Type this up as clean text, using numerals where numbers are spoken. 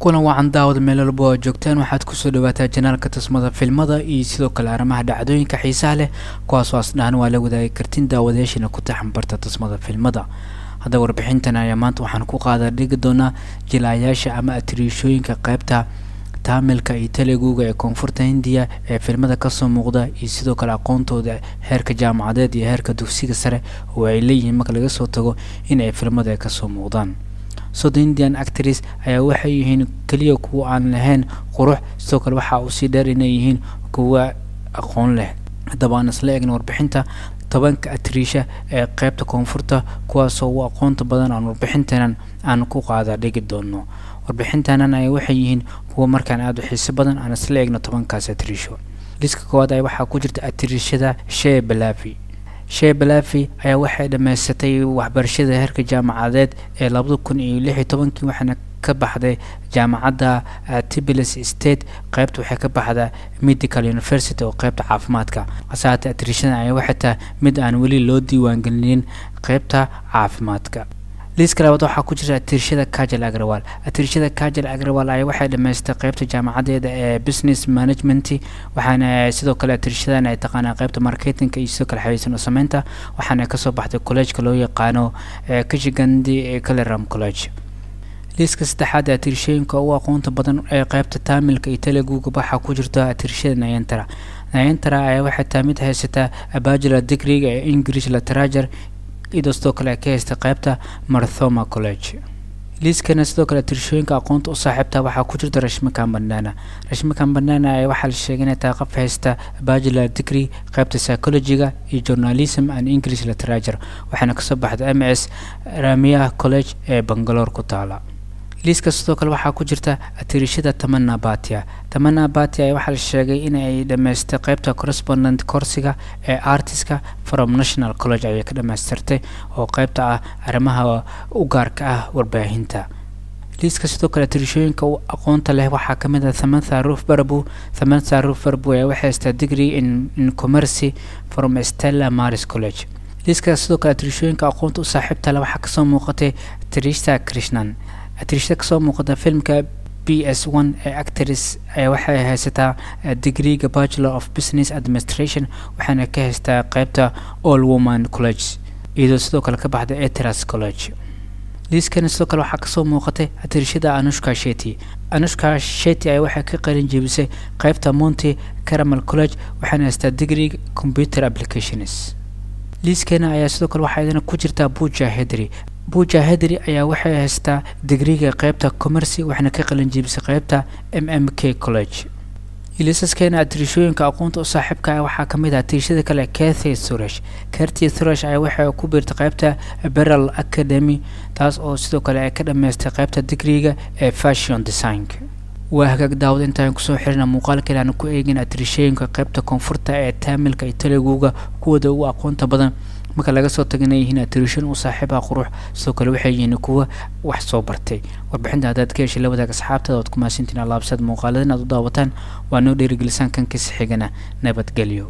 kuna wacan daawada meel walba oo joogtaan waxaad ku soo dhawaataa janaalka tusmada filmada iyo sidoo kale arrimaha dhacdooyinka xiisaha leh kuwaas oo asnaan waa la wadaagi kartin daawadayaashina ku taxambarta tusmada filmada. hadda warbixintan ayaa maanta waxaan ku qaadaa dhigi doonaa jilayaasha ama atriishooyinka qaybta taamilka iyo Teluguga ee koonfurta Hindiya ee filmada ka soo muuqda iyo sidoo kale aqoontooda heerka jaamacadeed iyo heerka dugsiga sare oo ay leeyihiin marka laga soo tago in ay filmada ka soo muuqdaan. South Indian actress ayaa waxay yihiin kaliya kuwa aan lahayn qurux sidoo kale waxa uu si dheer inay yihiin kuwa aqoon leh. haddaba aan isla eegno warbixinta tobanka atriisha ee qaybta koonfurta kuwaas oo aqoonta badan aan warbixintan aan ku qaada dhigi doono. warbixintan ay waxay yihiin kuwa markaan aad u xiiso badan aan isla eegno tobankaas atriisho. liiska koowaad ay waxa ku jirta atriishada Shea Balafi. Shea Balafi ayaa waxay dhameysatay waxbarashada heerka jaamacadeed ee 2016 waxaana ka baxday jaamacadda Tbilisi State qaybta waxay ka baxdaa Medical University oo qaybta caafimaadka. asaata atriishada ayaa waxay mid aan wali loo diiwaan gelin qaybta caafimaadka. liiska labaad waxaa ku jira atriishada Kajal Agrawal. atriishada Kajal Agrawal ayaa waxay dhameystay qaybta jaamacadeeda ee Business Management waxaana sidoo kale atriishadan ay taqaanaa qaybta marketing iyo sidoo kale xayeysiin sameynta waxaana ka soo baxday college loo yaqaano Kashigandi Kalaram College. liiska saddexaad ee atriishooyinka ugu aqoonta badan ee qaybta taamilka iyo Teluguga waxaa ku jirta atriishada Nayantara. Nayantara ayaa waxay mid haysataa bachelor degree ee English Literature sidoo kale ka haysta qaybta Marthoma College. liiskana sidoo kale atriishooyinka aqoonta u saaxiibta waxaa ku jirta Rashmika Mandanna. Rashmika Mandanna ayaa waxaa la sheegay inay tahay qof haysta bachelor degree qaybta psychology iyo journalism and English Literature waxaana ka soo baxday MS Ramia College ee Bangalore ku taala. liiska sidoo kale waxaa ku jirta atriishada Tamanna Bhatia. Tamanna Bhatia ayaa waxaa la sheegay in ay dhameystay qaybta correspondent course-ga ee artist-ka from National College ay ka dhameystirtay oo qaybta ah arrimaha u gaarka ah warbaahinta. liiska sidoo kale atriishooyinka aqoonta leh waxaa ka mid ah Samantha Ruth Barbu. Samantha Ruth Barbu ayaa waxay haystaa degree in commerce from Stella Maris College. liiska sidoo kale atriishooyinka aqoonta u saaxiibta leh waxaa ka soo muuqatay Trisha Krishnan. atriishada ka soo muuqata filmka PS1 ee actress ayaa waxay haysataa degree Bachelor of Business Administration waxaana ka haystaa qaybta All Women College iyadoo sidoo kale ka baxday Etras College. liiskana sidoo kale waxaa ka soo muuqatay atriishada Anushka Shetty. Anushka Shetty ayaa waxay ka qalin jebisay qaybta Monte Carmel College waxaana haystaa degree Computer Applications. liiskana ayaa sidoo kale waxaa ku jirta Pooja Hedri. Pooja Hedri ayaa waxay haystaa degree qaybta commerce waxaana ka qalin jebisay qaybta MMK College. liisaskana atriishooyinka aqoonta u saaxiibka ah waxaa ka mid ah atriishada kale Kirti Suresh. Kirti Suresh ayaa waxay ku biirtay qaybta Beryl Academy taas oo sidoo kale ay ka dhameystay qaybta degree ee Fashion Design. waa hagaag daawad intaan ku soo xirina muuqaalka aan ku eegin atriishooyinka qaybta koonfurta ee taamilka iyo Teluguga kuwada ugu aqoonta badan marka laga soo tagnay yihiin atriishan u saaxiiba qurux sidoo kale waxay yihiin kuwa wax soo bartay. warbixinta hadaad ka heshay la wadaag asxaabtada oo ku maasintiin alaabsad muuqaaladan aad u daawataan waa noo dhiirigelisan kan kiis xigana nabadgelyo.